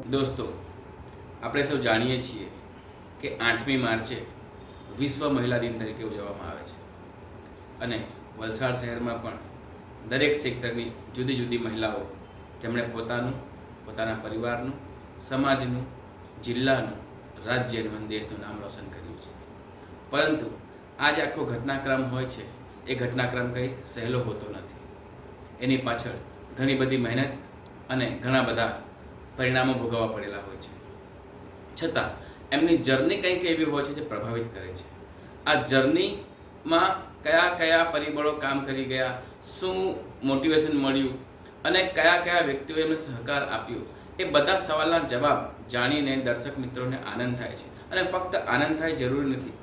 દોસ્તો, આપણે સૌ જાણીએ છીએ કે 8મી માર્ચે વિશ્વ મહિલા દિન તરીકે ઉજવવામાં આવે છે અને વલસાડ શહેરમાં પણ દરેક સેક્ટરની જુદી જુદી મહિલાઓ જેમણે પોતાના પરિવારનું, સમાજનું, જિલ્લાનું, રાજ્યનું અને દેશનું નામ રોશન કર્યું છે. પરંતુ આ જે આખો ઘટનાક્રમ હોય છે એ ઘટનાક્રમ કંઈ સહેલો હોતો નથી. એની પાછળ ઘણી બધી મહેનત અને ઘણા બધા પરિણામો ભોગવવા પડેલા હોય છે. છતાં એમની જર્ની કંઈક એવી હોય છે જે પ્રભાવિત કરે છે. આ જર્નીમાં કયા કયા પરિબળો કામ કરી ગયા, શું મોટિવેશન મળ્યું અને કયા કયા વ્યક્તિઓએ એમને સહકાર આપ્યો, એ બધા સવાલના જવાબ જાણીને દર્શક મિત્રોને આનંદ થાય છે. અને ફક્ત આનંદ થાય જરૂરી નથી.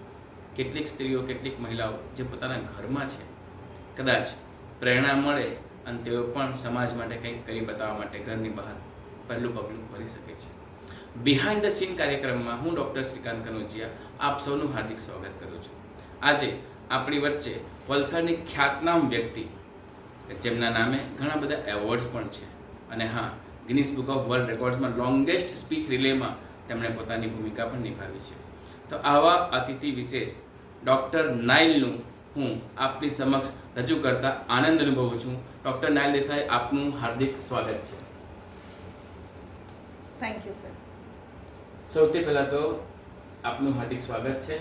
કેટલીક સ્ત્રીઓ, કેટલીક મહિલાઓ જે પોતાના ઘરમાં છે, કદાચ પ્રેરણા મળે અને તેઓ પણ સમાજ માટે કંઈક કરી બતાવવા માટે ઘરની બહાર પહેલું પગલું ભરી શકે છે. બિહાઇન્ડ ધ સીન કાર્યક્રમમાં હું ડૉક્ટર શ્રીકાંત કનોજિયા આપ સૌનું હાર્દિક સ્વાગત કરું છું. આજે આપણી વચ્ચે વલસાડની ખ્યાતનામ વ્યક્તિ જેમના નામે ઘણા બધા એવોર્ડ્સ પણ છે અને હા, ગિનિસ બુક ઓફ વર્લ્ડ રેકોર્ડ્સમાં લોંગેસ્ટ સ્પીચ રિલેમાં તેમણે પોતાની ભૂમિકા પણ નિભાવી છે. તો આવા અતિથિ વિશેષ ડૉક્ટર નાઇલનું હું આપની સમક્ષ રજૂ કરતા આનંદ અનુભવું છું. ડૉક્ટર નાઇલ દેસાઈ, આપનું હાર્દિક સ્વાગત છે. Thank you sir. સૌથી પહેલાં તો આપનું હાર્દિક સ્વાગત છે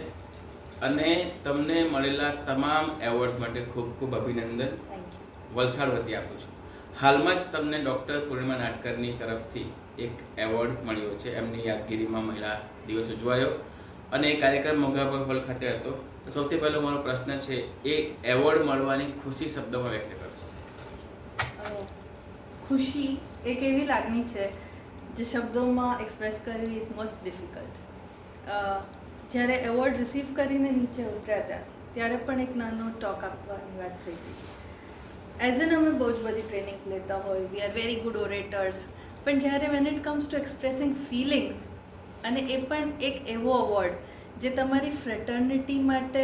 અને તમને મળેલા તમામ એવોર્ડ્સ માટે ખૂબ ખૂબ અભિનંદન થેન્ક યુ. વલસાડ વતી આપું છું. હાલમાં જ તમને ડૉક્ટર પૂર્ણિમા નાટકરની તરફથી એક એવોર્ડ મળ્યો છે. એમની યાદગીરીમાં મહિલા દિવસ ઉજવાયો અને એ કાર્યક્રમ મોંઘાભાઈ હોલ ખાતે હતો. તો સૌથી પહેલો મારો પ્રશ્ન છે, એ એવોર્ડ મળવાની ખુશી શબ્દોમાં વ્યક્ત કરશો? ખુશી એક એવી લાગણી છે જે શબ્દોમાં એક્સપ્રેસ કરવી ઇઝ મોસ્ટ ડિફિકલ્ટ. જ્યારે એવોર્ડ રિસીવ કરીને નીચે ઉતર્યા હતા ત્યારે પણ એક નાનો ટોક આપવાની વાત થઈ હતી. એઝ એન અમે બહુ જ બધી ટ્રેનિંગ્સ લેતા હોય, we are very good orators, પણ જ્યારે when it comes to expressing feelings અને એ પણ એક એવો અવોર્ડ જે તમારી ફ્રેટર્નિટી માટે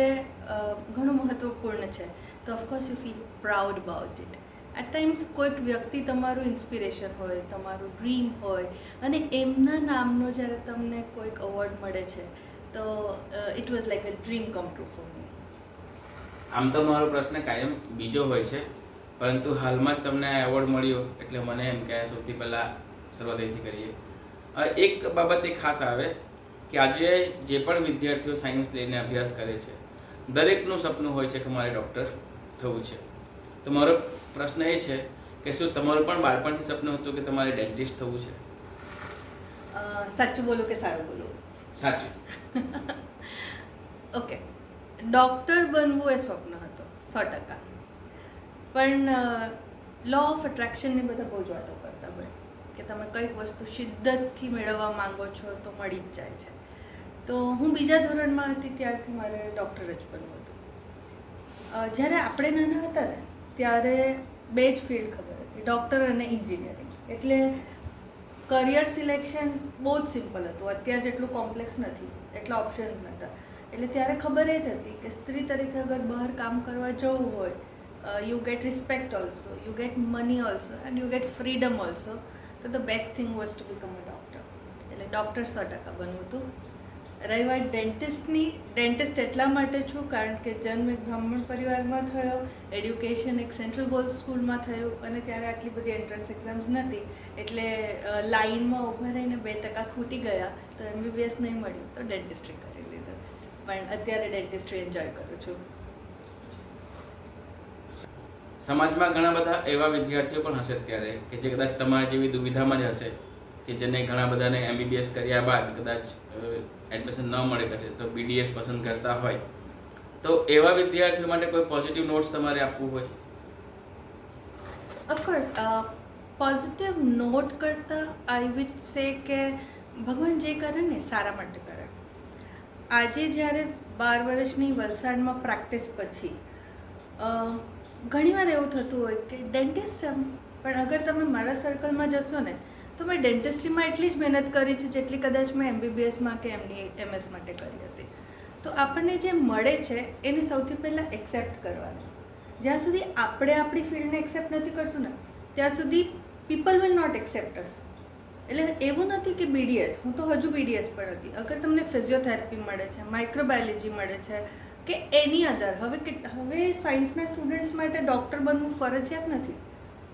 ઘણું મહત્ત્વપૂર્ણ છે, તો of course you feel proud about it. At times કોઈક વ્યક્તિ તમારું ઇન્સ્પિરેશન હોય, તમારું ડ્રીમ હોય અને એમના નામનો જ્યારે તમને કોઈક અવોર્ડ મળે છે તો it was like a dream come true for me. આમ તો મારો પ્રશ્ન કાયમ બીજો હોય છે, પરંતુ હાલમાં જ તમને આ એવોર્ડ મળ્યો એટલે મને એમ કે સૌથી પહેલાં સર્વોદયથી કરીએ. એક બાબત એ ખાસ આવે કે આજે જે પણ વિદ્યાર્થીઓ સાયન્સ લઈને અભ્યાસ કરે છે, દરેકનું સપનું હોય છે કે મારે ડૉક્ટર થવું છે. તો મારો પ્રશ્ન એ છે કે શું તમારું પણ બાળપણથી સપનું હતું કે તમારે ડેન્ટિસ્ટ થવું છે? સાચું બોલું કે સારું બોલું? સાચું. ઓકે, ડૉક્ટર બનવું એ સ્વપ્ન હતો 100%. પણ લો ઓફ એટ્રેક્શનની બધા બહુ જ વાતો કરતા હોય કે તમે કંઈક વસ્તુ શિદ્દતથી મેળવવા માંગો છો તો મળી જ જાય છે. તો હું બીજા ધોરણમાં હતી ત્યારથી મારે ડૉક્ટર જ બનવું હતું. જ્યારે આપણે નાના હતા ને ત્યારે બે જ ફિલ્ડ ખબર હતી, ડૉક્ટર અને એન્જિનિયરિંગ. એટલે કરિયર સિલેક્શન બહુ જ સિમ્પલ હતું. અત્યારે જેટલું કોમ્પ્લેક્સ નથી, એટલા ઓપ્શન્સ નહોતા. એટલે ત્યારે ખબર એ જ હતી કે સ્ત્રી તરીકે અગર બહાર કામ કરવા જવું હોય, you get respect also, you get money also and you get freedom also. તો the best thing was to become a doctor. એટલે ડૉક્ટર 100% બનવું હતું. રહી વાત ડેન્ટિસ્ટની, ડેન્ટિસ્ટ એટલા માટે છું કારણ કે જન્મ એક બ્રાહ્મણ પરિવારમાં થયો, એડ્યુકેશન એક સેન્ટ્રલ બોર્ડ સ્કૂલમાં થયું અને ત્યારે આટલી બધી એન્ટ્રન્સ એક્ઝામ્સ નથી, એટલે લાઇનમાં ઊભા રહીને 2% ખૂટી ગયા તો MBBS નહીં મળ્યું તો ડેન્ટિસ્ટ્રી કરી લીધું. પણ અત્યારે ડેન્ટિસ્ટ્રી એન્જોય કરું છું. સમાજમાં ઘણા બધા એવા વિદ્યાર્થીઓ પણ હશે અત્યારે કે જે કદાચ તમારી જેવી દુવિધામાં જ હશે કે જેને ઘણા બધાને MBBS કર્યા બાદ કદાચ એડમિશન ન મળે કશે તો BDS પસંદ કરતા હોય, તો એવા વિદ્યાર્થીઓ માટે કોઈ પોઝિટિવ નોટ્સ તમારે આપવું હોય? ઓફકોર્સ પોઝિટિવ નોટ કરતાં આઈ વિલ સે કે ભગવાન જે કરે ને સારા માટે કરે. આજે જ્યારે 12 વર્ષની વલસાડમાં પ્રેક્ટિસ પછી ઘણીવાર એવું થતું હોય કે ડેન્ટિસ્ટ પણ અગર તમે મારા સર્કલમાં જશો ને તો મેં ડેન્ટિસ્ટ્રીમાં એટલી જ મહેનત કરી છે જેટલી કદાચ મેં MBBSમાં કે MS માટે કરી હતી. તો આપણને જે મળે છે એને સૌથી પહેલાં એક્સેપ્ટ કરવાનું. જ્યાં સુધી આપણે આપણી ફિલ્ડને એક્સેપ્ટ નથી કરશું ને ત્યાં સુધી પીપલ વિલ નોટ એક્સેપ્ટ અસ. એટલે એવું નથી કે બીડીએસ, હું તો હજુ બીડીએસ પણ હતી. અગર તમને ફિઝિયોથેરાપી મળે છે, માઇક્રોબાયોલોજી મળે છે કે એની અધર, હવે સાયન્સના સ્ટુડન્ટ્સ માટે ડૉક્ટર બનવું ફરજિયાત નથી.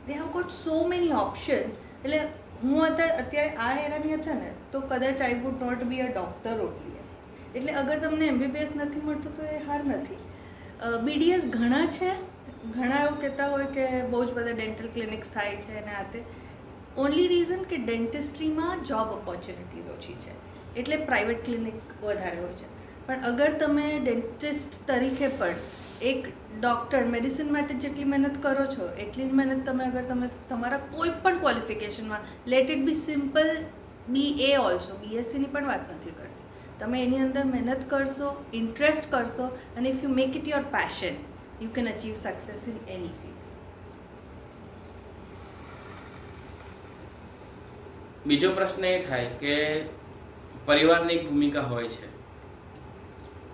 They have got so many options. એટલે હું અત્યારે આ એરાની હતા ને તો કદાચ I would not be a doctor only. એટલે અગર તમને એમબીબીએસ નથી મળતું તો એ હાર નથી. બીડીએસ ઘણા છે, ઘણા એવું કહેતા હોય કે બહુ જ બધા ડેન્ટલ ક્લિનિક્સ થાય છે અને આ તે. ઓનલી રીઝન કે ડેન્ટિસ્ટ્રીમાં જોબ ઓપોર્ચ્યુનિટીઝ ઓછી છે એટલે પ્રાઇવેટ ક્લિનિક વધારે હોય છે. પણ અગર તમે ડેન્ટિસ્ટ તરીકે પણ એક ડૉક્ટર મેડિસિન માટે જેટલી મહેનત કરો છો એટલી જ મહેનત તમે તમારા કોઈ પણ ક્વોલિફિકેશનમાં, let it be simple BA also, BScની પણ વાત નથી કરતી, તમે એની અંદર મહેનત કરશો, ઇન્ટરેસ્ટ કરશો અને if you make it your passion, you can achieve success in any field. બીજો પ્રશ્ન એ થાય કે પરિવારની એક ભૂમિકા હોય છે.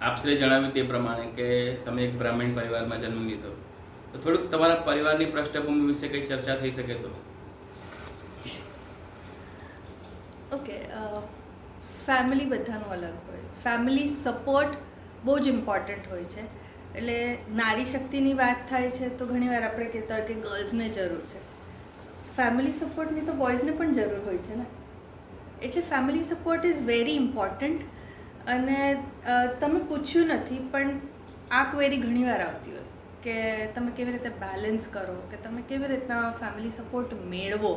આપશ્રે જણાવ્યું તે પ્રમાણે કે તમે એક બ્રાહ્મણ પરિવારમાં જન્મ લીધો, તો થોડુંક તમારા પરિવારની પૃષ્ઠભૂમિ વિશે કંઈ ચર્ચા થઈ શકે તો? ઓકે, ફેમિલી બધાનું અલગ હોય. ફેમિલી સપોર્ટ બહુ જ ઇમ્પોર્ટન્ટ હોય છે. એટલે નારી શક્તિની વાત થાય છે તો ઘણીવાર આપણે કહેતા હોય કે ગર્લ્સને જરૂર છે. ફેમિલી સપોર્ટની તો બોયઝને પણ જરૂર હોય છે ને. એટલે family support is very important. અને તમે પૂછ્યું નથી પણ આ ક્વેરી ઘણીવાર આવતી હોય કે તમે કેવી રીતે બેલેન્સ કરો, કે તમે કેવી રીતના ફેમિલી સપોર્ટ મેળવો.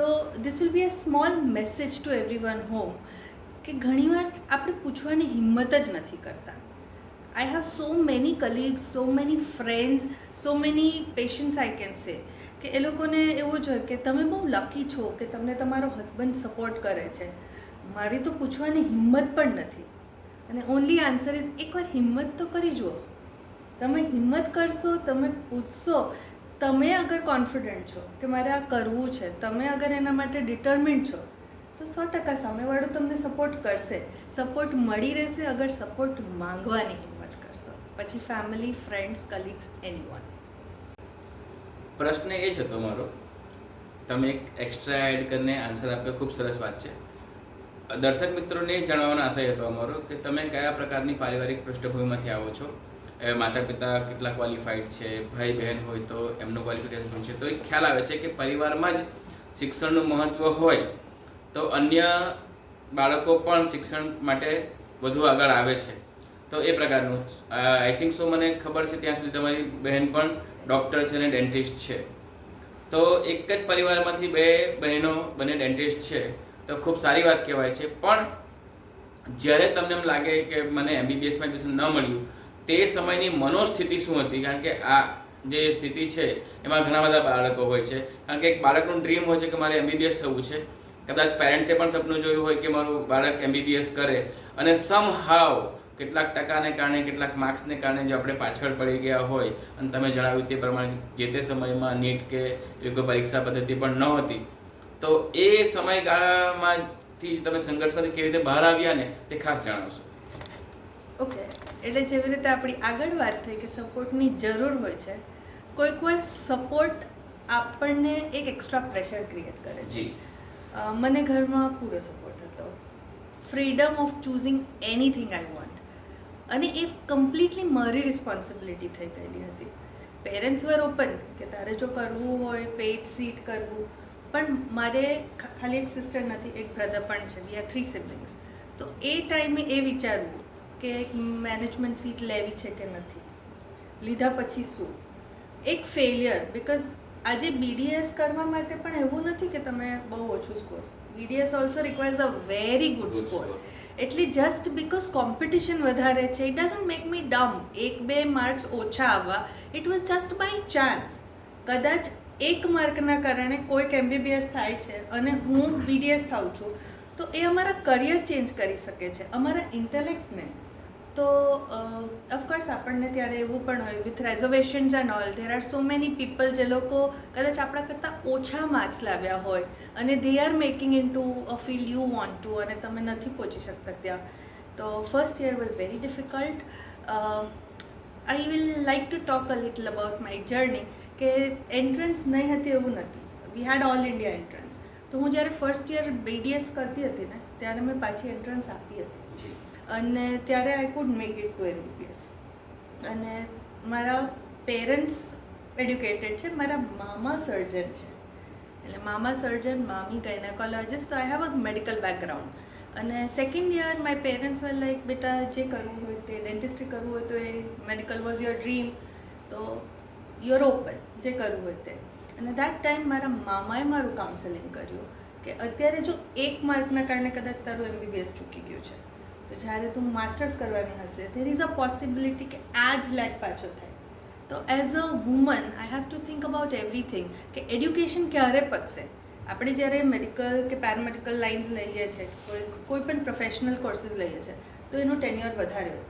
તો this will be a small message two everyone home કે ઘણીવાર આપણે પૂછવાની હિંમત જ નથી કરતા. I have so many colleagues, so many friends, so many patients I can say કે એ લોકોને એવું જ હોય કે તમે બહુ લકી છો કે તમને તમારો હસબન્ડ સપોર્ટ કરે છે. મારી તો પૂછવાની હિંમત પણ નથી. અને ઓનલી આન્સર ઇઝ એકવાર હિંમત તો કરી જુઓ. તમે હિંમત કરશો, તમે પૂછશો, તમે અગર કોન્ફિડન્ટ છો કે મારે આ કરવું છે, તમે અગર એના માટે ડિટર્મિન્ડ છો તો 100% સામેવાળું તમને સપોર્ટ કરશે. સપોર્ટ મળી રહેશે અગર સપોર્ટ માંગવાની હિંમત કરશો. પછી ફેમિલી, ફ્રેન્ડ્સ, કલીગ્સ, એનીવન. પ્રશ્ન એ જ હતો મારો, તમે એક એક્સ્ટ્રા એડ કરીને આન્સર આપ્યો, ખૂબ સરસ વાત છે. દર્શક મિત્રોને જણાવવાનો આશય હતો અમારો કે તમે કયા પ્રકારની પારિવારિક પૃષ્ઠભૂમિમાંથી આવો છો. માતા પિતા કેટલા ક્વોલિફાઈડ છે, ભાઈ બહેન હોય તો એમનું ક્વોલિફિકેશન શું છે, તો એક ખ્યાલ આવે છે કે પરિવારમાં જ શિક્ષણનું મહત્ત્વ હોય તો અન્ય બાળકો પણ શિક્ષણ માટે વધુ આગળ આવે છે. તો એ પ્રકારનું આઈ થિંક સો, મને ખબર છે ત્યાં સુધી તમારી બહેન પણ ડૉક્ટર છે અને ડેન્ટિસ્ટ છે. તો એક જ પરિવારમાંથી બે બહેનો બંને ડેન્ટિસ્ટ છે તો ખૂબ સારી વાત કહેવાય છે. પણ જ્યારે તમને એમ લાગે કે મને એમબીબીએસમાં એડમિશન ન મળ્યું, તે સમયની મનોસ્થિતિ શું હતી? કારણ કે આ જે સ્થિતિ છે એમાં ઘણા બધા બાળકો હોય છે. કારણ કે એક બાળકનું ડ્રીમ હોય છે કે મારે એમબીબીએસ થવું છે. કદાચ પેરેન્ટ્સે પણ સપનું જોયું હોય કે મારું બાળક એમબીબીએસ કરે, અને સમ હાવ કેટલાક ટકાને કારણે, કેટલાક માર્ક્સને કારણે જો આપણે પાછળ પડી ગયા હોય, અને તમે જણાવ્યું તે પ્રમાણે જે તે સમયમાં નીટ કે એવી કોઈ પરીક્ષા પદ્ધતિ પણ ન હતી, તો એ સમયગાળામાંથી તમે સંઘર્ષમાંથી કેવી રીતે બહાર આવ્યા ને તે ખાસ જણાવશો. ઓકે, એટલે જેવી રીતે આપણી આગળ વાત થઈ કે સપોર્ટની જરૂર હોય છે, કોઈક વાર સપોર્ટ આપણને એક એક્સ્ટ્રા પ્રેશર ક્રિએટ કરે છે. જી. મને ઘરમાં પૂરો સપોર્ટ હતો, freedom of choosing anything I want. અને એ કમ્પ્લીટલી મારી રિસ્પોન્સિબિલિટી થઈ ગયેલી હતી. પેરેન્ટ્સ વર ઓપન કે તારે જો કરવું હોય પેઇડ સીટ કરવું. પણ મારે ખાલી એક સિસ્ટર નથી, એક બ્રધર પણ છે. We are 3 siblings. તો એ ટાઈમે એ વિચારવું કે મેનેજમેન્ટ સીટ લેવી છે કે નથી, લીધા પછી શું, એક ફેલિયર. બિકોઝ આજે બીડીએસ કરવા માટે પણ એવું નથી કે તમે બહુ ઓછું score. BDS also requires a very good score. એટલે જસ્ટ બિકોઝ કોમ્પિટિશન વધારે છે, it doesn't make me dumb. 1-2 marks ઓછા આવવા, it was just by chance. કદાચ 1 માર્કના કારણે કોઈક એમબીબીએસ થાય છે અને હું બીડીએસ થાઉં છું, તો એ અમારા કરિયર ચેન્જ કરી શકે છે, અમારા ઇન્ટેલેક્ટને. તો ઓફકોર્સ આપણને ત્યારે એવું પણ હોય, with reservations and all, there are so many people જે લોકો કદાચ આપણા કરતાં ઓછા માર્ક્સ લાવ્યા હોય અને they are making in to a field you want to, અને તમે નથી પહોંચી શકતા ત્યાં. તો first year was very difficult. I will like to talk a little about my journey. કે એન્ટ્રન્સ નહીં હતી એવું નથી, વી હેડ ઓલ ઇન્ડિયા એન્ટ્રન્સ. તો તો હું જ્યારે ફર્સ્ટ યર BDS કરતી હતી ને ત્યારે મેં પાછી એન્ટ્રન્સ આપી હતી જી અને ત્યારે I could make it to MBBS. અને મારા પેરેન્ટ્સ એડ્યુકેટેડ છે, મારા મામા સર્જન છે, એટલે મામા સર્જન, મામી ગાયનેકોલોજિસ્ટ, તો I have a medical background. અને second year my parents were like, બેટા જે કરવું હોય તે, ડેન્ટિસ્ટ્રી કરવું હોય તો એ મેડિકલ વોઝ યોર ડ્રીમ, તો યુઆર ઓપન, જે કરવું હોય તે. અને દેટ ટાઈમ મારા મામાએ મારું કાઉન્સેલિંગ કર્યું કે અત્યારે જો 1 માર્કના કારણે કદાચ તારું MBBS ચૂકી ગયું છે, તો જ્યારે તું માસ્ટર્સ કરવાની હશે ધેર ઇઝ અ પોસિબિલિટી કે આ જ લેક પાછો થાય. તો as a woman I have two think about everything કે એડ્યુકેશન ક્યારે પતશે. આપણે જ્યારે મેડિકલ કે પેરામેડિકલ લાઇન્સ લઈએ છીએ, કોઈ પણ પ્રોફેશનલ કોર્સીસ લઈએ છીએ, તો એનું ટેન્યોર વધારે હોય.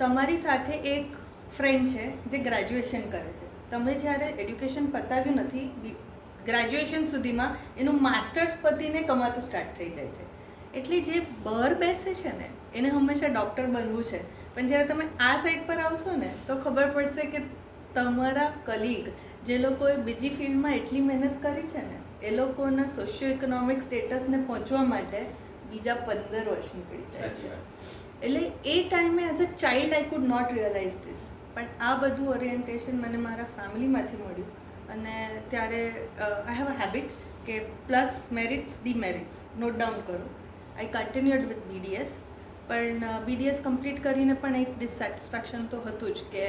તમારી સાથે એક ફ્રેન્ડ છે જે ગ્રેજ્યુએશન કરે છે, તમે જ્યારે એડ્યુકેશન પતાવ્યું નથી ગ્રેજ્યુએશન સુધીમાં એનું માસ્ટર્સ પતીને કમાતું સ્ટાર્ટ થઈ જાય છે. એટલે જે બહાર બેસે છે ને એને હંમેશા ડૉક્ટર બનવું છે, પણ જ્યારે તમે આ સાઈડ પર આવશો ને તો ખબર પડશે કે તમારા કલીગ જે લોકોએ બીજી ફિલ્ડમાં એટલી મહેનત કરી છે ને એ લોકોના સોશિયો ઇકોનોમિક સ્ટેટસને પહોંચવા માટે બીજા 15 વર્ષ નીકળી જાય સાચી છે. વાત છે. એટલે એ ટાઈમે as a child I could not realise this, પણ આ બધું ઓરિએન્ટેશન મને મારા ફેમિલીમાંથી મળ્યું. અને ત્યારે આઈ હેવ અ હેબિટ કે પ્લસ મેરિટ્સ ડીમેરિટ્સ નોટ ડાઉન કરું. આઈ કન્ટિન્યુડ વિથ BDS, પણ BDS કમ્પ્લીટ કરીને પણ એક ડિસેટિસ્ફેક્શન તો હતું જ કે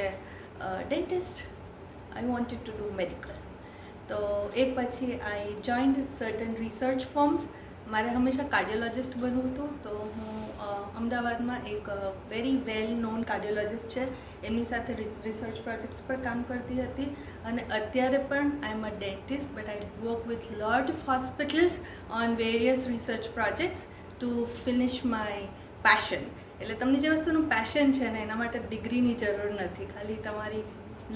dentist, I wanted to do medical. તો એ પછી આઈ જોઈન્ડ સર્ટન રિસર્ચ ફોર્મ્સ. મારે હંમેશા કાર્ડિયોલોજિસ્ટ બનવું હતું, તો હું અમદાવાદમાં એક વેરી વેલ નોન કાર્ડિયોલોજિસ્ટ છે એમની સાથે રિસર્ચ પ્રોજેક્ટ્સ પર કામ કરતી હતી. અને અત્યારે પણ I am a dentist, but I work with lot of hospitals on various research projects to finish my passion. એટલે તમને જે વસ્તુનું પેશન છે ને એના માટે ડિગ્રીની જરૂર નથી, ખાલી તમારી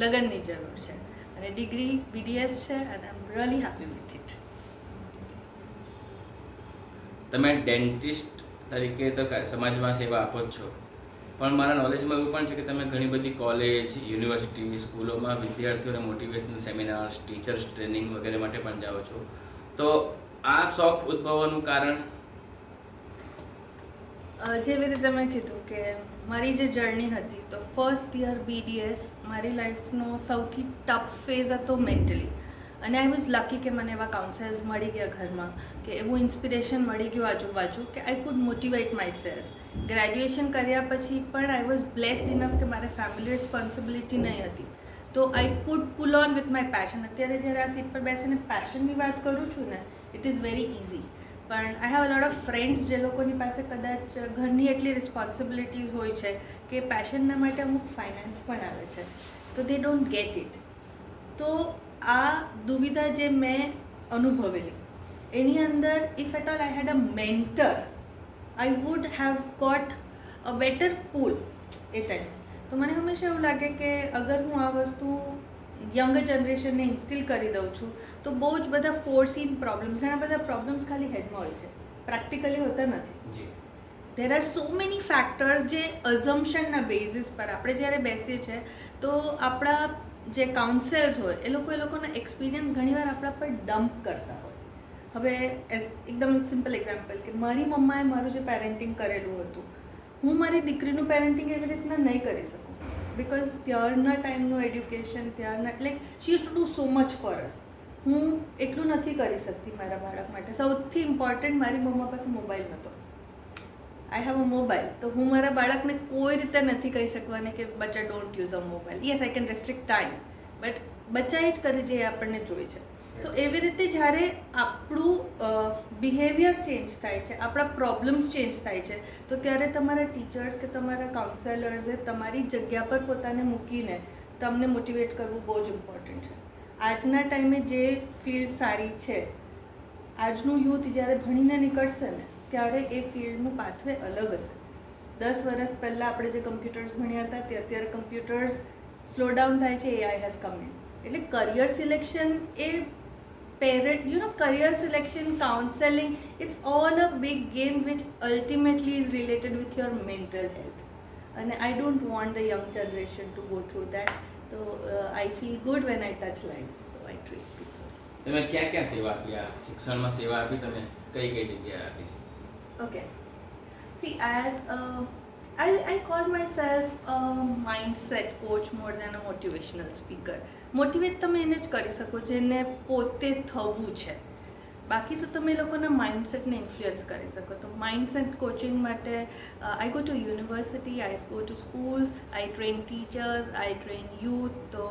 લગનની જરૂર છે. અને ડિગ્રી BDS છે અને I am really happy with it. તમે ડેન્ટિસ્ટ તરીકે તો સમાજમાં સેવા આપો જ છો, પણ મારા નોલેજમાં એવું પણ છે કે તમે ઘણી બધી કોલેજ, યુનિવર્સિટી, સ્કૂલોમાં વિદ્યાર્થીઓને મોટિવેશનલ સેમિનાર્સ, ટીચર્સ ટ્રેનિંગ વગેરે માટે પણ જાઓ છો. તો આ શોખ ઉદ્ભવવાનું કારણ? જેવી રીતે મેં કીધું કે મારી જે જર્ની હતી, તો ફર્સ્ટ યર BDS મારી લાઈફનો સૌથી ટફ ફેઝ હતો મેન્ટલી. અને આઈ વોઝ લકી કે મને એવા કાઉન્સેલ્સ મળી ગયા ઘરમાં, કે એવું ઇન્સ્પિરેશન મળી ગયું આજુબાજુ કે I could motivate my self. Graduation કર્યા પછી પણ આઈ વોઝ બ્લેસ્ડ ઇનફ કે મારે ફેમિલી રિસ્પોન્સિબિલિટી નહીં હતી, તો I could pull on with my passion. અત્યારે જ્યારે આ સીટ પર બેસીને પેશનની વાત કરું છું ને, ઇટ ઇઝ વેરી ઇઝી. પણ I have a lot of friends જે લોકોની પાસે કદાચ ઘરની એટલી રિસ્પોન્સિબિલિટીઝ હોય છે કે પેશનના માટે અમુક ફાઇનાન્સ પણ આવે છે, તો દે ડોન્ટ ગેટ ઇટ. તો આ દુવિધા જે મેં અનુભવેલી એની અંદર if at all I had a mentor, I would have got a better pull એ ટાઈમ. તો મને હંમેશા એવું લાગે કે અગર હું આ વસ્તુ યંગર જનરેશનને ઇન્સ્ટિલ કરી દઉં છું તો બહુ જ બધા ફોરસીન પ્રોબ્લેમ્સ, ઘણા બધા પ્રોબ્લેમ્સ ખાલી હેડમાં હોય છે, પ્રેક્ટિકલી હોતા નથી. જી there are so many factors જે અઝમ્પશનના બેઝિસ પર આપણે જ્યારે બેસીએ છીએ તો આપણા જે કાઉન્સેલ્સ હોય એ લોકોના એક્સપિરિયન્સ ઘણીવાર આપણા પર ડમ્પ કરતા હોય. હવે એકદમ સિમ્પલ એક્ઝામ્પલ કે મારી મમ્માએ મારું જે પેરેન્ટિંગ કરેલું હતું, હું મારી દીકરીનું પેરેન્ટિંગ એવી રીતના નહીં કરી શકું, બિકોઝ ત્યારના ટાઈમનું એડ્યુકેશન, ત્યારના like she use to do so much for us. હું એટલું નથી કરી શકતી મારા બાળક માટે. સૌથી ઇમ્પોર્ટન્ટ, મારી મમ્મા પાસે મોબાઈલ નહોતો. આઈ હેવ અ મોબાઈલ, તો હું મારા બાળકને કોઈ રીતે નથી કહી શકવાની કે બચ્ચા don't use a mobile. Yes, I can restrict time, but બચ્ચાએ જ કરે જે આપણને જોઈએ છે. તો એવી રીતે જ્યારે આપણું બિહેવિયર ચેન્જ થાય છે, આપણા પ્રોબ્લેમ્સ ચેન્જ થાય છે, તો ત્યારે તમારા ટીચર્સ કે તમારા કાઉન્સેલર્સે તમારી જગ્યા પર પોતાને મૂકીને તમને મોટિવેટ કરવું બહુ જ ઇમ્પોર્ટન્ટ છે. આજના ટાઈમે જે ફિલ્ડ સારી છે, આજનું યુથ જ્યારે ભણીને નીકળશે ને ત્યારે એ ફિલ્ડનું પાથવે અલગ હશે. 10 વર્ષ પહેલાં આપણે જે કમ્પ્યુટર્સ ભણ્યા હતા તે અત્યારે કમ્પ્યુટર્સ સ્લો ડાઉન થાય છે, AI હેઝ કમ ઇન. એટલે career selection A career selection, counseling, it's all a big game which ultimately is related with your mental health. And I don't want the young generation to go through that. So I feel good when I touch lives, so I treat people. તમે ક્યાં ક્યાં સેવા આપી? આ શિક્ષણમાં સેવા આપી તમે કઈ કઈ જગ્યાએ આપી છે? Okay. See, I call myself a mindset coach more than a motivational speaker. Motivate તમે એને જ કરી શકો જેને પોતે થવું છે. બાકી તો તમે લોકોના માઇન્ડસેટને ઇન્ફ્લુઅન્સ કરી શકો. તો માઇન્ડસેટ કોચિંગ માટે I go to university, I go to schools, I train teachers, I train youth. તો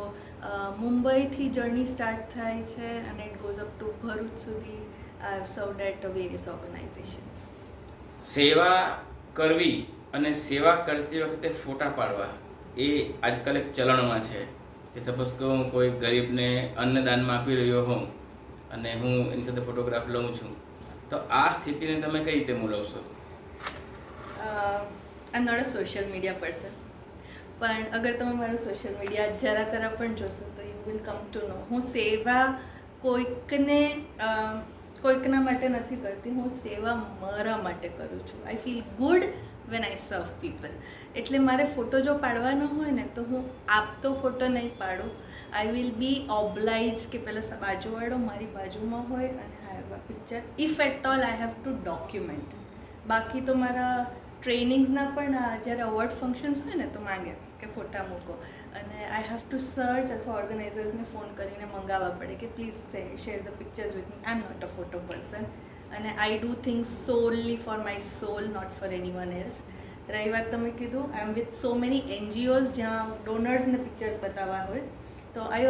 મુંબઈથી જર્ની સ્ટાર્ટ થાય છે અને it goes up to Bharuch સુધી. I have served at various organisations. સેવા કરવી અને સેવા કરતી વખતે ફોટા પાડવા એ આજકાલ એક ચલણમાં છે કે સપોઝ કે હું કોઈ ગરીબને અન્નદાનમાં આપી રહ્યો હોઉં અને હું એની સાથે ફોટોગ્રાફ લઉં છું, તો આ સ્થિતિને તમે કઈ રીતે મૂલવશો? I am not a social media person, પણ અગર તમે મારું સોશિયલ મીડિયા જરા તરફ પણ જોશો તો યુ વિલ કમ ટુ નો હું સેવા કોઈકના માટે નથી કરતી. હું સેવા મારા માટે કરું છું. I feel good when I સર્વ પીપલ. એટલે મારે ફોટો જો પાડવાનો હોય ને તો હું આપતો ફોટો નહીં પાડું. આઈ વિલ બી ઓબ્લાઇજ કે પેલો બાજુવાળો મારી બાજુમાં હોય અને I have a picture. If at all I have to document. બાકી તો મારા ટ્રેનિંગ્સના પણ જ્યારે અવોર્ડ ફંક્શન્સ હોય ને તો માંગે કે ફોટા મૂકો અને આઈ હેવ ટુ સર્ચ અથવા ઓર્ગેનાઇઝર્સને ફોન કરીને મંગાવવા પડે કે please share the pictures with me. I am not a photo person અને I do things solely for my soul, not for anyone else. રહી વાત તમે કીધું, I am with so many NGOs જ્યાં ડોનર્સને પિક્ચર્સ બતાવવા હોય, તો I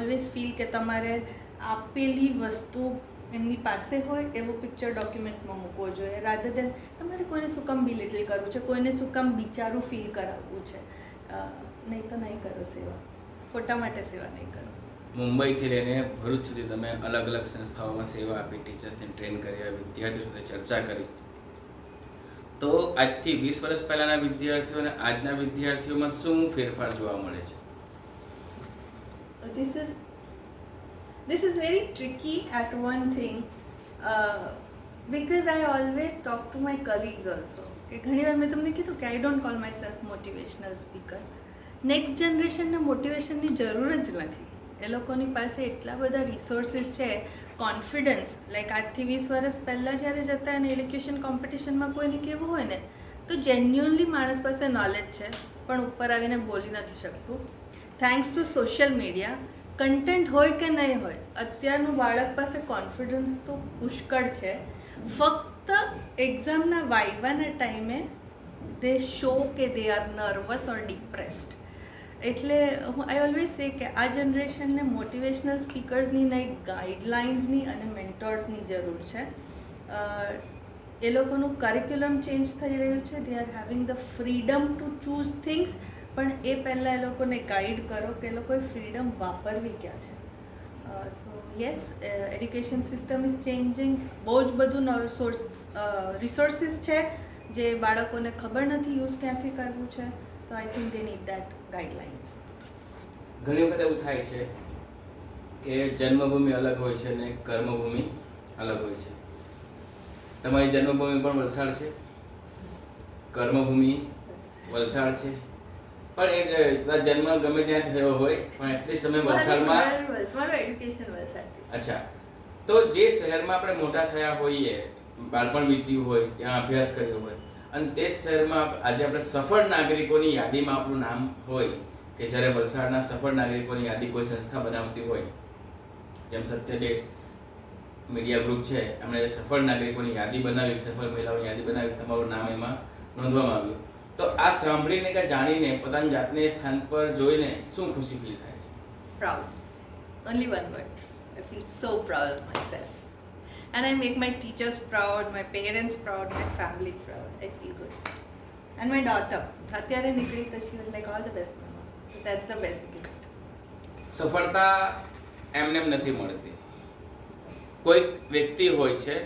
always feel કે તમારે આપેલી વસ્તુ એમની પાસે હોય એવો પિક્ચર ડોક્યુમેન્ટમાં મૂકવો જોઈએ, રાધર દેન તમારે કોઈને શું કામ બિલિટલ કરવું છે, કોઈને શું કામ બિચારું ફીલ કરાવવું છે. નહીં તો નહીં કરો સેવા, ફોટા માટે સેવા નહીં કરો. મુંબઈથી લઈને ભરૂચ સુધી તમે અલગ અલગ સંસ્થાઓમાં સેવા આપી, ટીચર્સને ટ્રેન કર્યા, વિદ્યાર્થીઓ સાથે ચર્ચા કરી. તો આજથી 20 વર્ષ પહેલાંના વિદ્યાર્થીઓ અને આજના વિદ્યાર્થીઓમાં શું ફેરફાર જોવા મળે છે? This is very tricky at one thing because I always talk to my colleagues also. કે ઘણી વાર મેં તમને કીધું કે I don't call myself motivational speaker. Next જનરેશનને મોટિવેશનની જરૂર જ નથી. એ લોકોની પાસે એટલા બધા રિસોર્સિસ છે, કોન્ફિડન્સ. લાઈક આજથી 20 વર્ષ પહેલાં જ્યારે જતા અને એલિક્યુશન કોમ્પિટિશનમાં કોઈને કહેવું હોય ને તો જેન્યુઅનલી માણસ પાસે નોલેજ છે પણ ઉપર આવીને બોલી નથી શકતું. Thanks to social media, content હોય કે નહીં હોય, અત્યારનું બાળક પાસે કોન્ફિડન્સ તો પુષ્કળ છે. ફક્ત એક્ઝામના વાઇવાના ટાઈમે દે શો કે they are nervous or depressed. એટલે આઈ ઓલવેઝ સે કે આ જનરેશનને મોટિવેશનલ સ્પીકર્સની નહીં, ગાઈડલાઇન્સની અને મેન્ટોર્સની જરૂર છે. એ લોકોનું કરિક્યુલમ ચેન્જ થઈ રહ્યું છે. They are having the freedom to choose things, પણ એ પહેલાં એ લોકોને ગાઈડ કરો કે એ લોકોએ ફ્રીડમ વાપરવી ક્યાં છે. સો yes, education system is changing. બહુ જ બધું રિસોર્સિસ છે જે બાળકોને ખબર નથી યુઝ ક્યાંથી કરવું છે. તો I think they need that guidelines. ઘણી વખત એવું થાય છે કે જન્મભૂમિ અલગ હોય છે અને કર્મભૂમિ અલગ હોય છે. તમારી જન્મભૂમિ પણ વલસાડ છે, કર્મભૂમિ વલસાડ છે, પણ એ જન્મ ગમે ત્યાં થયો હોય પણ એટલીસ્ટ તમે વલસાડમાં. મારું એડ્યુકેશન વલસાડથી. અચ્છા, તો જે શહેરમાં આપણે મોટા થયા હોઈએ, બાળપણ વીત્યું હોય, ત્યાં અભ્યાસ કર્યો હોય અને તે જ શહેરમાં આજે આપણે સફળ નાગરિકોની યાદીમાં આપણું નામ હોય, કે જ્યારે વલસાડના સફળ નાગરિકોની યાદી કોઈ સંસ્થા બનાવતી હોય, જેમ સત્યડે મીડિયા ગ્રુપ છે, એમણે સફળ નાગરિકોની યાદી બનાવી, સફળ મહિલાઓની યાદી બનાવી, તમારું નામ એમાં નોંધવામાં આવ્યું. તો આ સાંભળીને કે જાણીને પોતાની જાતને સ્થાન પર જોઈને શું ખુશી ફીલ થાય છે? Proud. Only one word. I feel so proud of myself. And I make my teachers proud, my parents proud, my family proud. I feel good. And my daughter. Atyare nikli to she was like, all the best, mama. So that's the best gift. સફળતા એમને એમ નથી મળતી. કોઈક વ્યક્તિ હોય છે,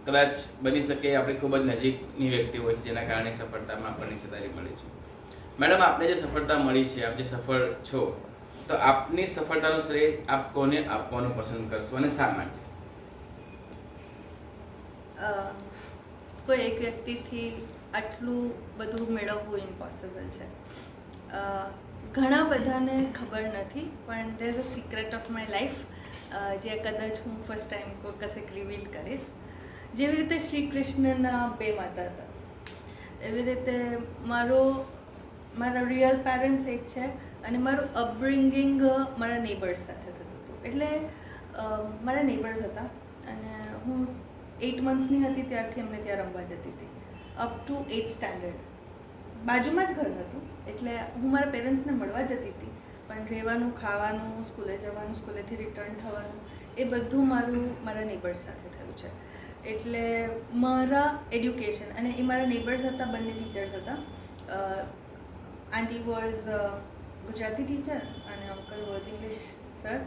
કદાચ બની શકે આપણી ખૂબ જ નજીકની વ્યક્તિ હોય છે જેના કારણે સફળતામાં આપણને હિસ્સેદારી મળી છે. મેડમ, આપને જે સફળતા મળી છે, આપ જે સફળ છો, તો આપની સફળતાનો શ્રેય આપ કોને આપવાનું પસંદ કરશો અને શા માટે? કોઈ એક વ્યક્તિથી આટલું બધું મેળવવું ઇમ્પોસિબલ છે. ઘણા બધાને ખબર નથી, પણ there is a secret of my life જે કદાચ હું ફર્સ્ટ ટાઈમ કોઈ કશેક રિવીલ કરીશ. જેવી રીતે શ્રી કૃષ્ણના બે માતા હતા, એવી રીતે મારા રિયલ પેરેન્ટ્સ એક છે અને મારું અપબ્રિંગિંગ મારા નેબર્સ સાથે થતું હતું. એટલે મારા નેબર્સ હતા અને હું 8 મંથ્સની હતી ત્યારથી અમને ત્યાં રમવા જતી હતી અપ ટુ 8th સ્ટાન્ડર્ડ. બાજુમાં જ ઘર હતું એટલે હું મારા પેરેન્ટ્સને મળવા જતી હતી, પણ રહેવાનું, ખાવાનું, સ્કૂલે જવાનું, સ્કૂલેથી રિટર્ન થવાનું એ બધું મારા નેબર્સ સાથે થયું છે. એટલે મારા એડ્યુકેશન, અને એ મારા નેબર્સ હતા, બંને ટીચર્સ હતા. આંટી વોઝ ગુજરાતી ટીચર અને અંકલ વોઝ ઇંગ્લિશ સર.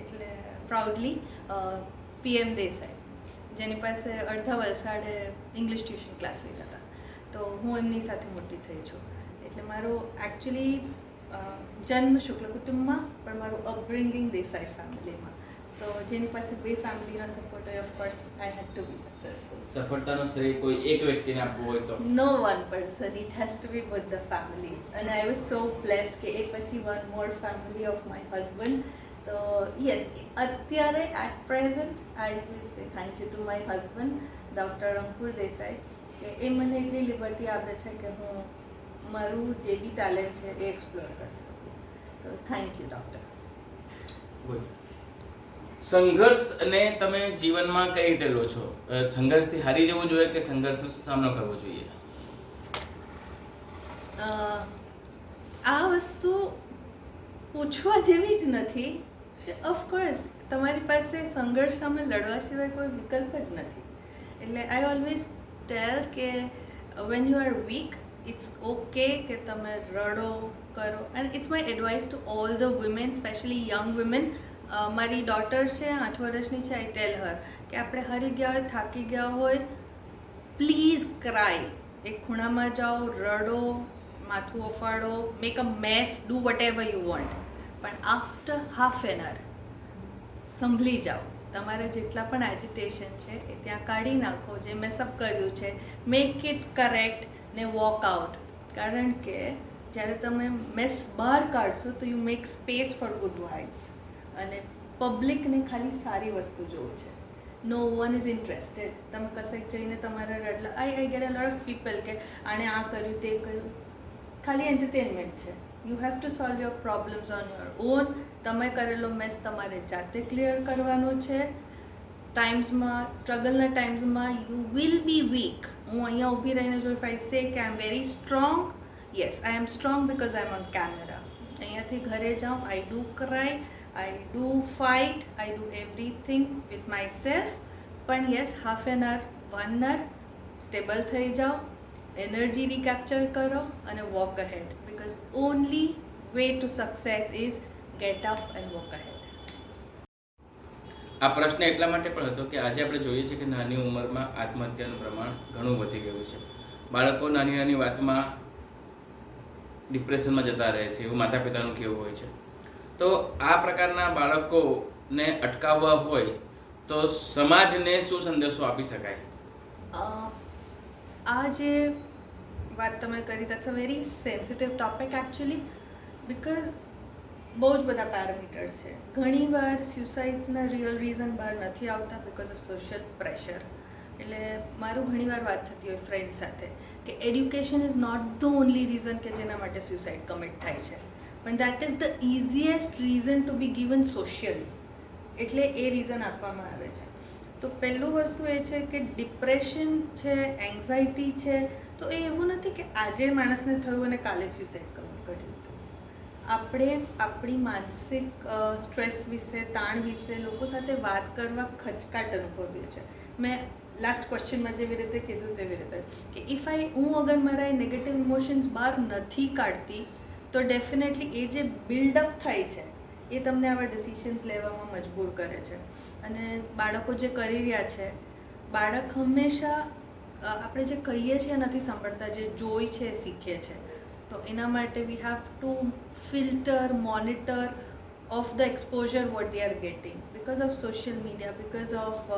એટલે પ્રાઉડલી PM દેસાઈ, જેની પાસે અડધા વલસાડે ઇંગ્લિશ ટ્યુશન ક્લાસ લીધા હતા, તો હું એમની સાથે મોટી થઈ છું. એટલે મારો એકચ્યુઅલી જન્મ શુક્લ કુટુંબમાં, પણ મારું અપબ્રિંગિંગ દેસાઈ ફેમિલીમાં. તો જેની પાસે બે ફેમિલીનો સપોર્ટ હોય, of course I had to be successful. સફળતાનો શ્રેય કોઈ એક વ્યક્તિને આપવું હોય તો? No one person, it has to be both the families. અને આઈ વોઝ સો બ્લેસ્ડ કે એ પછી one more family of my husband. તો યસ, અત્યારે at present I will say thank you to my husband doctor Ankur Desai, કે એ મને એટલી લિબર્ટી આપે છે કે હું મારું જે બી ટેલેન્ટ છે એ એક્સપ્લોર કરી શકું. તો થેન્ક યુ ડૉક્ટર. ગુડ. સંઘર્ષને તમે જીવનમાં કઈ રીતે લો છો? સંઘર્ષથી હારી જવું જોઈએ કે સંઘર્ષનો સામનો કરવો જોઈએ? આ વસ્તુ પૂછવા જેવી જ નથી. ઓફકોર્સ તમારી પાસે સંઘર્ષ સામે લડવા સિવાય કોઈ વિકલ્પ જ નથી. એટલે આઈ ઓલવેઝ ટેલ કે when you are weak, it's okay કે તમે રડો કરો. And it's my advice to all the women, specially young women. મારી ડોટર છે, 8 વર્ષની છે. આઈ ટેલ હર કે આપણે હારી ગયા હોય, થાકી ગયા હોય, પ્લીઝ ક્રાય. એક ખૂણામાં જાઓ, રડો, માથું ઓફાડો, મેક અ મેસ, ડુ વટ એવર યુ વોન્ટ, પણ આફ્ટર હાફ એન અવર સંભળી જાઓ. તમારે જેટલા પણ એજિટેશન છે એ ત્યાં કાઢી નાખો, જે મેસઅપ કર્યું છે મેક ઇટ કરેક્ટ ને વોક આઉટ. કારણ કે જ્યારે તમે મેસ બહાર કાઢશો તો you make space for good vibes. અને પબ્લિકને ખાલી સારી વસ્તુ જોવું છે. No one is interested. તમે કશેક જઈને તમારા રડલા, I get a lot of people કે આણે આ કર્યું, તે કર્યું. ખાલી એન્ટરટેનમેન્ટ છે. You have to solve your problems on your own. તમે કરેલો મેસ તમારે જાતે ક્લિયર કરવાનો છે. ટાઈમ્સમાં, સ્ટ્રગલના ટાઈમ્સમાં યુ વિલ બી વીક. હું અહીંયા ઊભી રહીને જો ઇફ આઈ સે કે I am very strong, yes I am strong because I am on camera. અહીંયાથી ઘરે જાઉં, I do cry, I do fight, I do everything with myself. પણ yes, half an hour, 1 hour stable થઈ જાઓ, energy recapture કરો અને walk ahead. Because only way to success is get up and walk ahead. આ પ્રશ્ન એટલા માટે પણ હતો કે આજે આપણે જોઈએ છીએ કે નાની ઉંમરમાં આત્મહત્યાનું પ્રમાણ ઘણું વધી ગયું છે. બાળકો નાની નાની વાતમાં ડિપ્રેશનમાં જતા રહે છે, એવું માતા પિતાનું કહેવું હોય છે. તો આ પ્રકારના બાળકોને અટકાવવા હોય તો સમાજને શું સંદેશો આપી શકાય? આ જે વાત તમે કરી, that's a very sensitive topic actually, because બહુ જ બધા પેરામીટર્સ છે. ઘણીવાર સ્યુસાઇડ્સના રિયલ રીઝન બહાર નથી આવતા બિકોઝ ઓફ સોશિયલ પ્રેશર. એટલે મારું ઘણીવાર વાત થતી હોય ફ્રેન્ડ્સ સાથે કે education is not the only reason કે જેના માટે સ્યુસાઇડ કમિટ થાય છે, પણ that is the easiest reason to be given socially. એટલે એ રીઝન આપવામાં આવે છે. તો પહેલું વસ્તુ એ છે કે ડિપ્રેશન છે, એન્ઝાયટી છે, તો એ એવું નથી કે આજે માણસને થયું અને કાલે સ્યુસાઇડ કર્યું. આપણે આપણી માનસિક સ્ટ્રેસ વિશે, તાણ વિશે લોકો સાથે વાત કરવા ખચકાટ અનુભવીએ છીએ. મેં લાસ્ટ ક્વેશ્ચનમાં જેવી રીતે કીધું તેવી રીતે કે હું અગર મારા નેગેટિવ ઇમોશન્સ બહાર નથી કાઢતી તો ડેફિનેટલી એ જે બિલ્ડઅપ થાય છે એ તમને આવા ડિસિશન્સ લેવામાં મજબૂર કરે છે. અને બાળકો જે કરી રહ્યા છે, બાળક હંમેશા આપણે જે કહીએ છીએ નથી સાંભળતા, જે જોઈ છે એ શીખે છે. તો એના માટે we have to filter, monitor of the exposure what they are getting because of social media, because of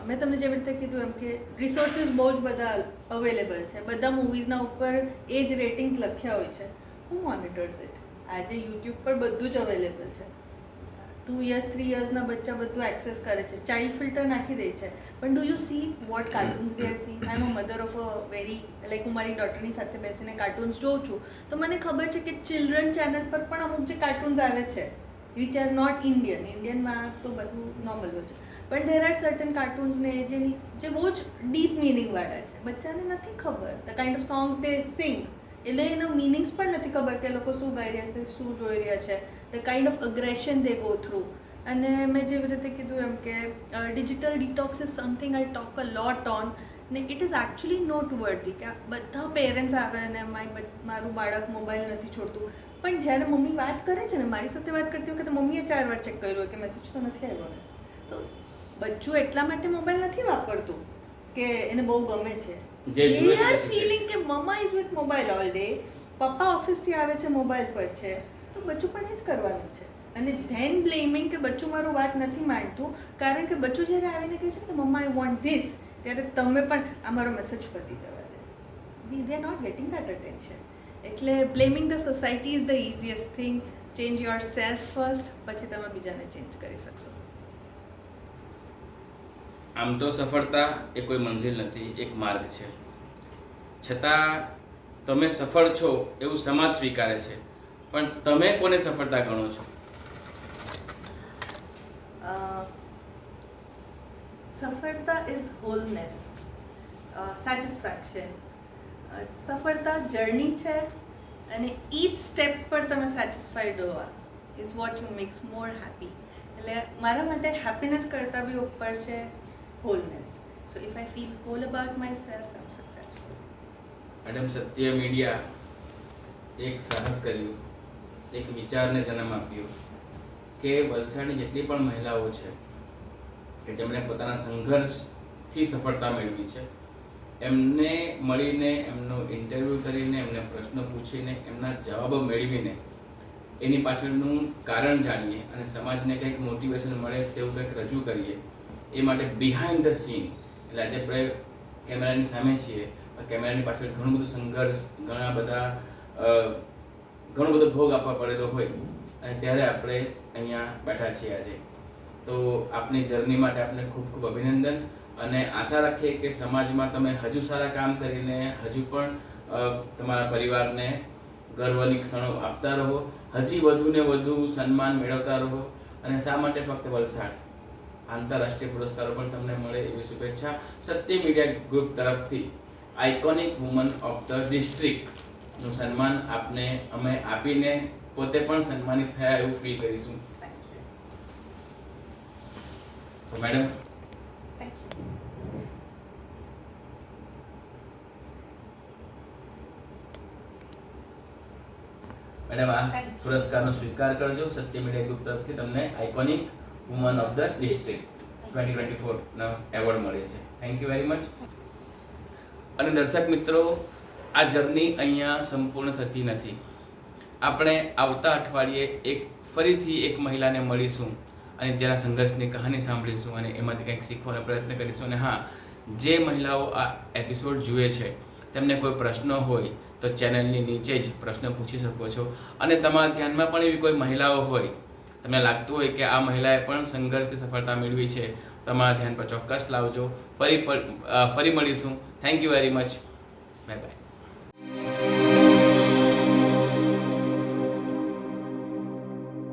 મેં તમને જેવી રીતે કીધું એમ કે રિસોર્સિસ બહુ જ બધા અવેલેબલ છે. બધા મૂવીઝના ઉપર એ જ રેટિંગ્સ લખ્યા હોય છે. હુ મોનિટર્સ ઇટ? આજે યુટ્યુબ પર બધું જ અવેલેબલ છે. 2 years 3 yearsના બચ્ચા બધું એક્સેસ કરે છે, ચાઇલ્ડ ફિલ્ટર નાખી દે છે. પણ do you see what cartoons they are see? I am a mother of a very like હું મારી ડોટરની સાથે બેસીને કાર્ટૂન્સ જોઉં છું તો મને ખબર છે કે ચિલ્ડ્રન ચેનલ પર પણ અમુક જે કાર્ટૂન્સ આવે છે વિચ આર નોટ ઇન્ડિયનમાં તો બધું નોર્મલ હોય છે, પણ ધેર આર સર્ટન કાર્ટૂન્સને જે બહુ જ ડીપ મિનિંગવાળા છે, બચ્ચાને નથી ખબર ધ કાઇન્ડ ઓફ સોંગ્સ દે સિંગ, એટલે એનો મિનિંગ્સ પણ નથી ખબર કે લોકો શું ગાઈ રહ્યા છે, શું જોઈ રહ્યા છે, the kind of અગ્રેશન they go through. અને મેં જેવી રીતે કીધું એમ કે digital detox is something I talk a lot on, ને ઇટ ઇઝ એકચ્યુઅલી નોટ વર્ધી કે બધા પેરેન્ટ્સ આવે અને મારું બાળક મોબાઈલ નથી છોડતું, પણ જ્યારે મમ્મી વાત કરે છે ને, મારી સાથે વાત કરતી વખતે મમ્મીએ 4 વાર ચેક કર્યું કે મેસેજ તો નથી આવ્યો ને, તો બચ્ચું એટલા માટે મોબાઈલ નથી વાપરતું કે એને બહુ ગમે છે, જે આર ફીલિંગ કે mamma is with mobile all day, પપ્પા ઓફિસથી આવે છે મોબાઈલ પર છે, તો બચ્ચું પણ એ જ કરવાનું છે. અને ધેન બ્લેમિંગ કે બચ્ચું મારું વાત નથી માનતું, કારણ કે બચ્ચું જ્યારે આવીને કહે છે કે મમ્મા આઈ વોન્ટ ધીસ, ત્યારે તમે પણ આ મારો મેસેજ પતી જવા દે, they are not getting that attention. એટલે blaming the society is the easiest thing. Change yourself first, પછી તમે બીજાને ચેન્જ કરી શકશો. આમ તો સફળતા એ કોઈ મંઝિલ નથી, એક માર્ગ છે. છતાં તમે સફળ છો એવું સમાજ સ્વીકારે છે, પણ તમે કોને સફળતા ગણો છો? સફળતા ઇઝ હોલનેસ, સેટિસ્ફેક્શન. સફળતા જર્ની છે અને ઈચ સ્ટેપ પર તમે સેટિસ્ફાઈડ હોવા is what you makes more happy. એટલે મારા માટે હેપીનેસ કરતાં બી ઉપર છે wholeness. So if I feel whole about myself, I am successful. Madam, Satya Media એક સાહસ કર્યું, એક વિચારને જન્મ આપ્યો કે વલસાડની જેટલી પણ મહિલાઓ છે કે જેમણે પોતાના સંઘર્ષથી સફળતા મેળવી છે, એમને મળીને, એમનો ઇન્ટરવ્યૂ કરીને, એમને પ્રશ્નો પૂછીને, એમના જવાબો મેળવીને એની પાછળનું કારણ જાણીએ અને સમાજને કંઈક મોટિવેશન મળે તેવું કંઈક રજૂ કરીએ, એ માટે બિહાઇન્ડ ધ સીન, એટલે આજે આપણે કેમેરાની સામે છીએ, કેમેરાની પાછળ ઘણું બધું સંઘર્ષ, ઘણો બધો ભોગ આપવા પડેલો હોય, અને ત્યારે આપણે અહીંયા બેઠા છીએ આજે. તો આપની જર્ની માટે આપને ખૂબ ખૂબ અભિનંદન, અને આશા રાખીએ કે સમાજમાં તમે હજુ સારા કામ કરીને હજુ પણ તમારા પરિવારને ગર્વની ક્ષણો આપતા રહો, હજી વધુ ને વધુ સન્માન મેળવતા રહો, અને શા માટે ફક્ત વલસાડ, આંતરરાષ્ટ્રીય પુરસ્કારો પણ તમને મળે એવી શુભેચ્છા સત્ય મીડિયા ગ્રુપ તરફથી આઇકોનિક વુમન ઓફ ધ ડિસ્ટ્રિક્ટનું સન્માન આપને અમે આપીને પોતે પણ સન્માનિત થયા એવું ફીલ કરીશું. તો મેડમ, મેડમ આ પુરસ્કારનો સ્વીકાર કરજો. સત્ય મીડિયા ગ્રુપ તરફથી તમને iconic woman of the district 2024 નો એવોર્ડ મળે છે. Thank you very much. અને દર્શક મિત્રો, આ જર્ની અહીંયા સંપૂર્ણ થતી નથી. આપણે આવતા અઠવાડિયે ફરીથી એક મહિલાને મળીશું અને તેના સંઘર્ષની કહાની સાંભળીશું અને એમાંથી કંઈક શીખવાનો પ્રયત્ન કરીશું. અને હા, જે મહિલાઓ આ એપિસોડ જુએ છે તેમને કોઈ પ્રશ્ન હોય તો ચેનલની નીચે જ પ્રશ્ન પૂછી શકો છો. અને તમારા ધ્યાનમાં પણ એવી કોઈ મહિલાઓ હોય, તમને લાગતું હોય કે આ મહિલાએ પણ સંઘર્ષથી સફળતા મેળવી છે, તમારા ધ્યાન પર ચોક્કસ લાવજો. ફરી મળીશું. Thank you very much. Bye bye.